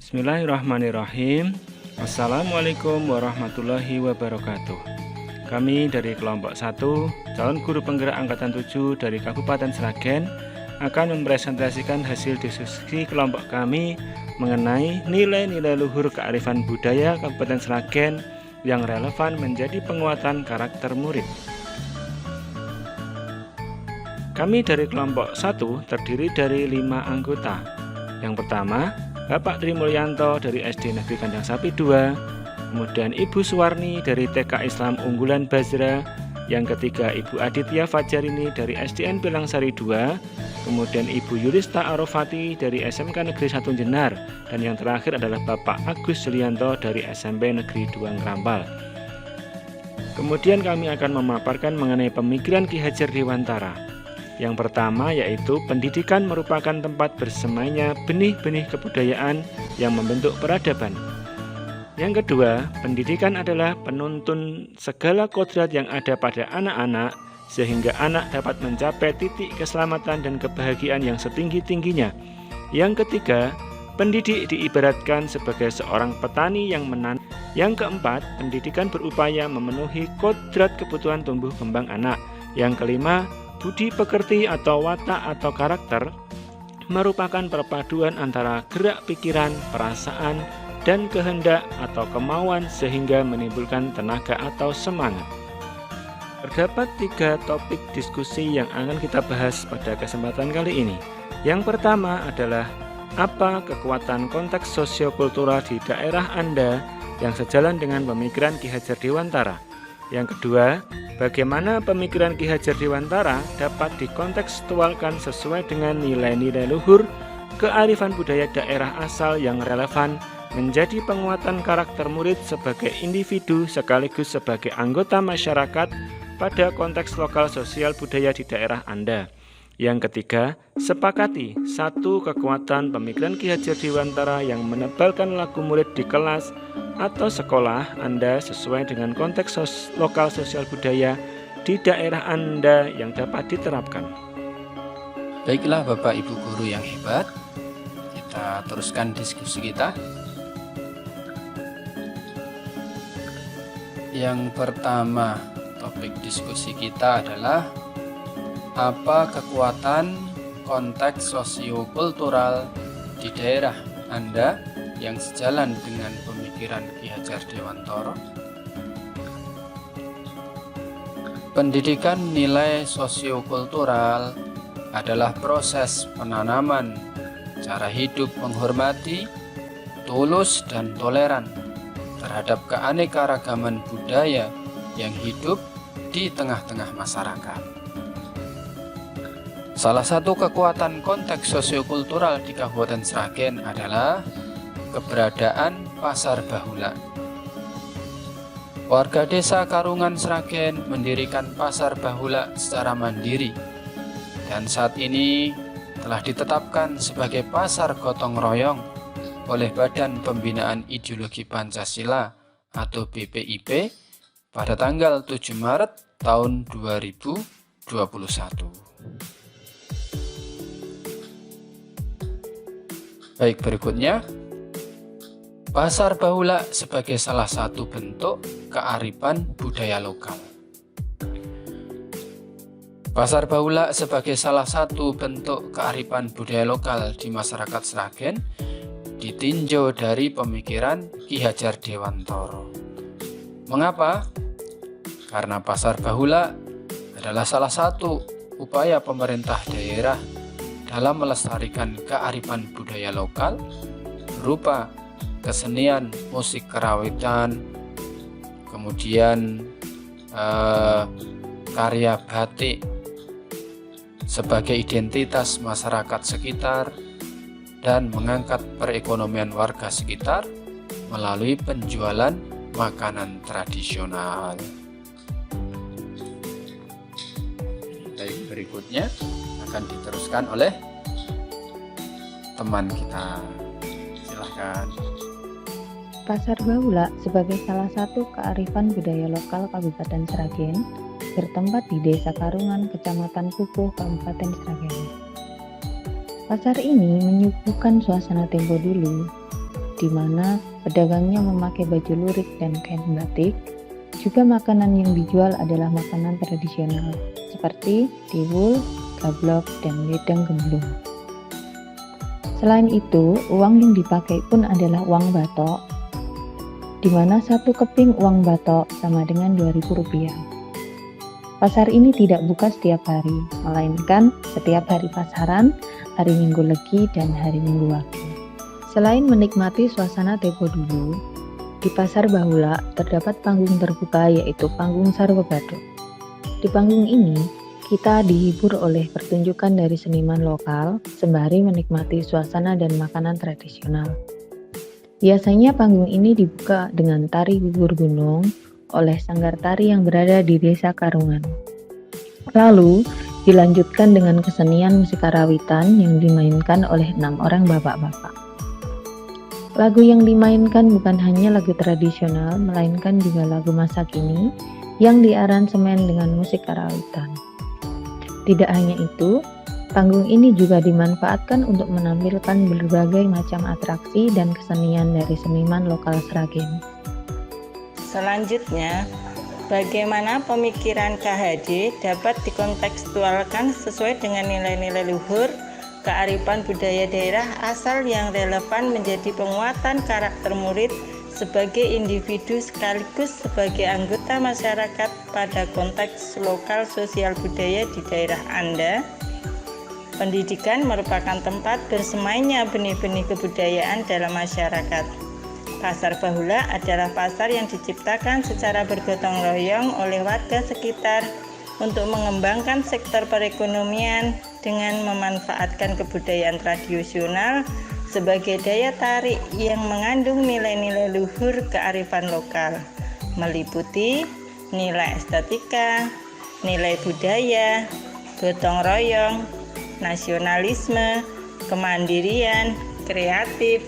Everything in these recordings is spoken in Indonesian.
Bismillahirrahmanirrahim. Assalamualaikum warahmatullahi wabarakatuh. Kami dari kelompok 1 calon guru penggerak angkatan 7 dari Kabupaten Sragen akan mempresentasikan hasil diskusi kelompok kami mengenai nilai-nilai luhur kearifan budaya Kabupaten Sragen yang relevan menjadi penguatan karakter murid. Kami dari kelompok 1 terdiri dari 5 anggota. Yang pertama, Bapak Tri Mulyanto dari SD Negeri Kandang Sapi 2, kemudian Ibu Suwarni dari TK Islam Unggulan Bazra, yang ketiga Ibu Aditya Fajarini dari SDN Pilangsari 2, kemudian Ibu Yulista Arofati dari SMK Negeri 1 Jenar, dan yang terakhir adalah Bapak Agus Julianto dari SMP Negeri 2 Ngrampal. Kemudian kami akan memaparkan mengenai pemikiran Ki Hajar Dewantara. Yang pertama yaitu pendidikan merupakan tempat bersemainya benih-benih kebudayaan yang membentuk peradaban. Yang kedua, pendidikan adalah penuntun segala kodrat yang ada pada anak-anak sehingga anak dapat mencapai titik keselamatan dan kebahagiaan yang setinggi-tingginya. Yang ketiga, pendidik diibaratkan sebagai seorang petani yang menanam. Yang keempat, pendidikan berupaya memenuhi kodrat kebutuhan tumbuh kembang anak. Yang kelima, budi pekerti atau watak atau karakter merupakan perpaduan antara gerak pikiran, perasaan, dan kehendak atau kemauan sehingga menimbulkan tenaga atau semangat. Terdapat 3 topik diskusi yang akan kita bahas pada kesempatan kali ini. Yang pertama adalah apa kekuatan konteks sosiokultural di daerah Anda yang sejalan dengan pemikiran Ki Hajar Dewantara. Yang kedua, bagaimana pemikiran Ki Hajar Dewantara dapat dikontekstualkan sesuai dengan nilai-nilai luhur kearifan budaya daerah asal yang relevan menjadi penguatan karakter murid sebagai individu sekaligus sebagai anggota masyarakat pada konteks lokal sosial budaya di daerah Anda. Yang ketiga, sepakati 1 kekuatan pemikiran Ki Hajar Dewantara yang menebalkan laku murid di kelas atau sekolah Anda sesuai dengan konteks lokal sosial budaya di daerah Anda yang dapat diterapkan. Baiklah Bapak Ibu Guru yang hebat, kita teruskan diskusi kita. Yang pertama, topik diskusi kita adalah apa kekuatan konteks sosiokultural di daerah Anda yang sejalan dengan pemikiran Ki Hajar Dewantara. Pendidikan nilai sosiokultural adalah proses penanaman cara hidup menghormati, tulus, dan toleran terhadap keanekaragaman budaya yang hidup di tengah-tengah masyarakat. Salah satu kekuatan konteks sosiokultural di Kabupaten Sragen adalah keberadaan Pasar Bahula. Warga desa Karungan Sragen mendirikan Pasar Bahula secara mandiri dan saat ini telah ditetapkan sebagai pasar gotong royong oleh Badan Pembinaan Ideologi Pancasila atau BPIP pada tanggal 7 Maret tahun 2021. Baik, berikutnya, Pasar Bahula sebagai salah satu bentuk kearifan budaya lokal. Pasar Bahula sebagai salah satu bentuk kearifan budaya lokal di masyarakat Sragen ditinjau dari pemikiran Ki Hajar Dewantara. Mengapa? Karena Pasar Bahula adalah salah satu upaya pemerintah daerah dalam melestarikan kearifan budaya lokal berupa kesenian musik karawitan, kemudian karya batik sebagai identitas masyarakat sekitar dan mengangkat perekonomian warga sekitar melalui penjualan makanan tradisional. Baik, berikutnya akan diteruskan oleh teman kita. Silakan. Pasar Bahula sebagai salah satu kearifan budaya lokal Kabupaten Sragen bertempat di Desa Karungan, Kecamatan Kukuh, Kabupaten Sragen. Pasar ini menyuguhkan suasana tempo dulu di mana pedagangnya memakai baju lurik dan kain batik. Juga makanan yang dijual adalah makanan tradisional seperti tiwul, gablok, dan wedang gemblung. Selain itu, uang yang dipakai pun adalah uang batok, di mana 1 keping uang batok sama dengan Rp2.000. Pasar ini tidak buka setiap hari, melainkan setiap hari pasaran, hari Minggu Legi, dan hari Minggu Wage. Selain menikmati suasana tempo dulu, di Pasar Bahula terdapat panggung terbuka yaitu panggung Sarwa Baduk. Di panggung ini, kita dihibur oleh pertunjukan dari seniman lokal sembari menikmati suasana dan makanan tradisional. Biasanya panggung ini dibuka dengan tari gugur gunung oleh sanggar tari yang berada di Desa Karungan. Lalu dilanjutkan dengan kesenian musik karawitan yang dimainkan oleh 6 orang bapak-bapak. Lagu yang dimainkan bukan hanya lagu tradisional, melainkan juga lagu masa kini yang diaransemen dengan musik karawitan. Tidak hanya itu, panggung ini juga dimanfaatkan untuk menampilkan berbagai macam atraksi dan kesenian dari seniman lokal Sragen. Selanjutnya, bagaimana pemikiran KHD dapat dikontekstualkan sesuai dengan nilai-nilai luhur, kearifan budaya daerah asal yang relevan menjadi penguatan karakter murid sebagai individu sekaligus sebagai anggota masyarakat pada konteks lokal sosial budaya di daerah Anda. Pendidikan merupakan tempat bersemainya benih-benih kebudayaan dalam masyarakat. Pasar Bahula adalah pasar yang diciptakan secara bergotong royong oleh warga sekitar untuk mengembangkan sektor perekonomian dengan memanfaatkan kebudayaan tradisional sebagai daya tarik yang mengandung nilai-nilai luhur kearifan lokal, meliputi nilai estetika, nilai budaya, gotong royong, nasionalisme, kemandirian, kreatif,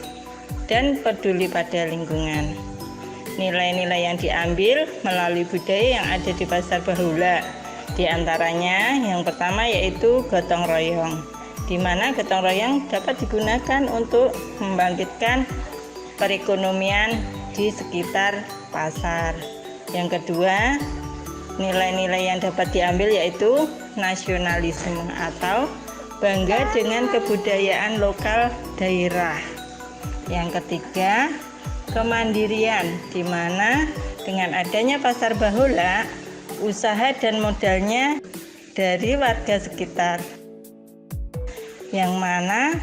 dan peduli pada lingkungan. Nilai-nilai yang diambil melalui budaya yang ada di Pasar Bahula, di antaranya yang pertama yaitu gotong royong, di mana gotong royong dapat digunakan untuk membangkitkan perekonomian di sekitar pasar. Yang kedua, nilai-nilai yang dapat diambil yaitu nasionalisme atau bangga dengan kebudayaan lokal daerah. Yang ketiga, kemandirian, di mana dengan adanya Pasar Bahula, usaha dan modalnya dari warga sekitar, yang mana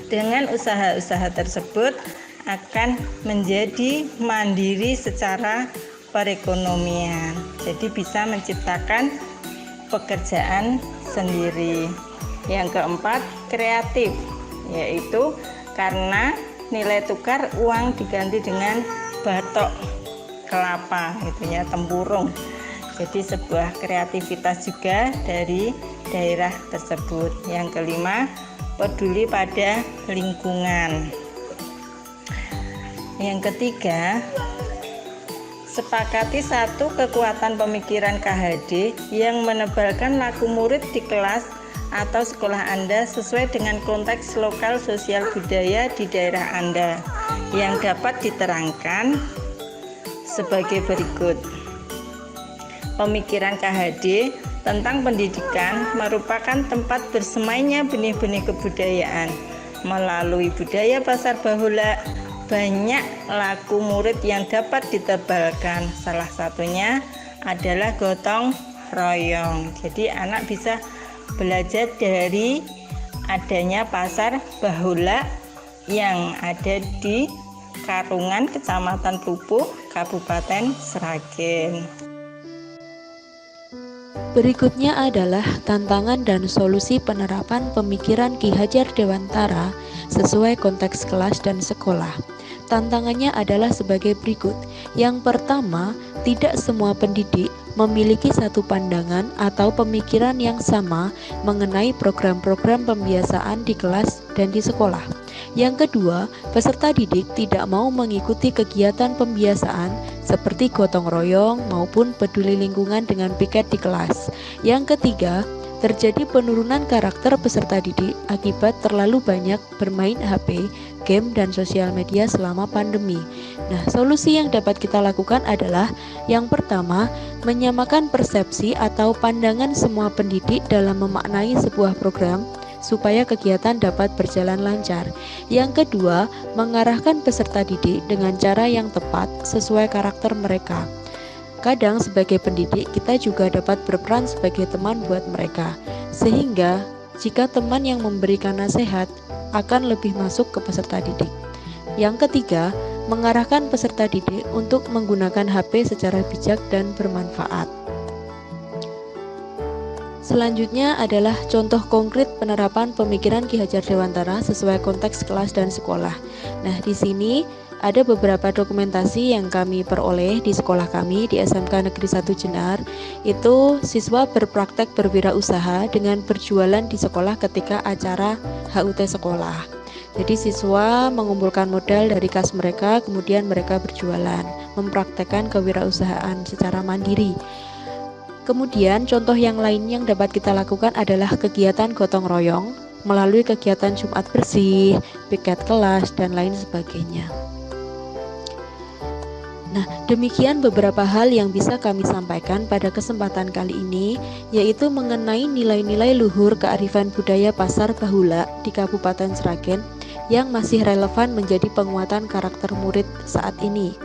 dengan usaha-usaha tersebut akan menjadi mandiri secara perekonomian, jadi bisa menciptakan pekerjaan sendiri. Yang keempat, kreatif, yaitu karena nilai tukar uang diganti dengan batok kelapa, gitu ya, tempurung. Jadi sebuah kreativitas juga dari daerah tersebut. Yang kelima, peduli pada lingkungan. Yang ketiga, sepakati satu kekuatan pemikiran KHD yang menebalkan laku murid di kelas atau sekolah Anda sesuai dengan konteks lokal sosial budaya di daerah Anda, yang dapat diterangkan sebagai berikut. Pemikiran KHD tentang pendidikan merupakan tempat bersemainya benih-benih kebudayaan. Melalui budaya Pasar Bahula, banyak laku murid yang dapat ditebalkan. Salah satunya adalah gotong royong. Jadi anak bisa belajar dari adanya Pasar Bahula yang ada di Karungan, Kecamatan Pupuh, Kabupaten Sragen. Berikutnya adalah tantangan dan solusi penerapan pemikiran Ki Hajar Dewantara sesuai konteks kelas dan sekolah. Tantangannya adalah sebagai berikut. Yang pertama, tidak semua pendidik memiliki satu pandangan atau pemikiran yang sama mengenai program-program pembiasaan di kelas dan di sekolah. Yang kedua, peserta didik tidak mau mengikuti kegiatan pembiasaan seperti gotong royong maupun peduli lingkungan dengan piket di kelas. Yang ketiga, terjadi penurunan karakter peserta didik akibat terlalu banyak bermain HP game, dan sosial media selama pandemi. Nah, solusi yang dapat kita lakukan adalah yang pertama, menyamakan persepsi atau pandangan semua pendidik dalam memaknai sebuah program supaya kegiatan dapat berjalan lancar. Yang kedua, mengarahkan peserta didik dengan cara yang tepat sesuai karakter mereka. Kadang sebagai pendidik kita juga dapat berperan sebagai teman buat mereka, sehingga jika teman yang memberikan nasihat akan lebih masuk ke peserta didik. Yang ketiga, mengarahkan peserta didik untuk menggunakan HP secara bijak dan bermanfaat. Selanjutnya adalah contoh konkret penerapan pemikiran Ki Hajar Dewantara sesuai konteks kelas dan sekolah. Nah, di sini ada beberapa dokumentasi yang kami peroleh di sekolah kami di SMK Negeri 1 Jenar. Itu siswa berpraktek berwirausaha dengan berjualan di sekolah ketika acara HUT sekolah. Jadi siswa mengumpulkan modal dari kas mereka, kemudian mereka berjualan, mempraktekkan kewirausahaan secara mandiri. Kemudian contoh yang lain yang dapat kita lakukan adalah kegiatan gotong royong melalui kegiatan Jumat bersih, piket kelas, dan lain sebagainya. Nah, demikian beberapa hal yang bisa kami sampaikan pada kesempatan kali ini, yaitu mengenai nilai-nilai luhur kearifan budaya Pasar Bahula di Kabupaten Sragen yang masih relevan menjadi penguatan karakter murid saat ini.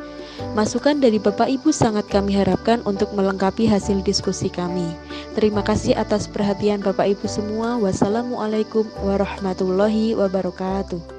Masukan dari Bapak Ibu sangat kami harapkan untuk melengkapi hasil diskusi kami. Terima kasih atas perhatian Bapak Ibu semua. Wassalamualaikum warahmatullahi wabarakatuh.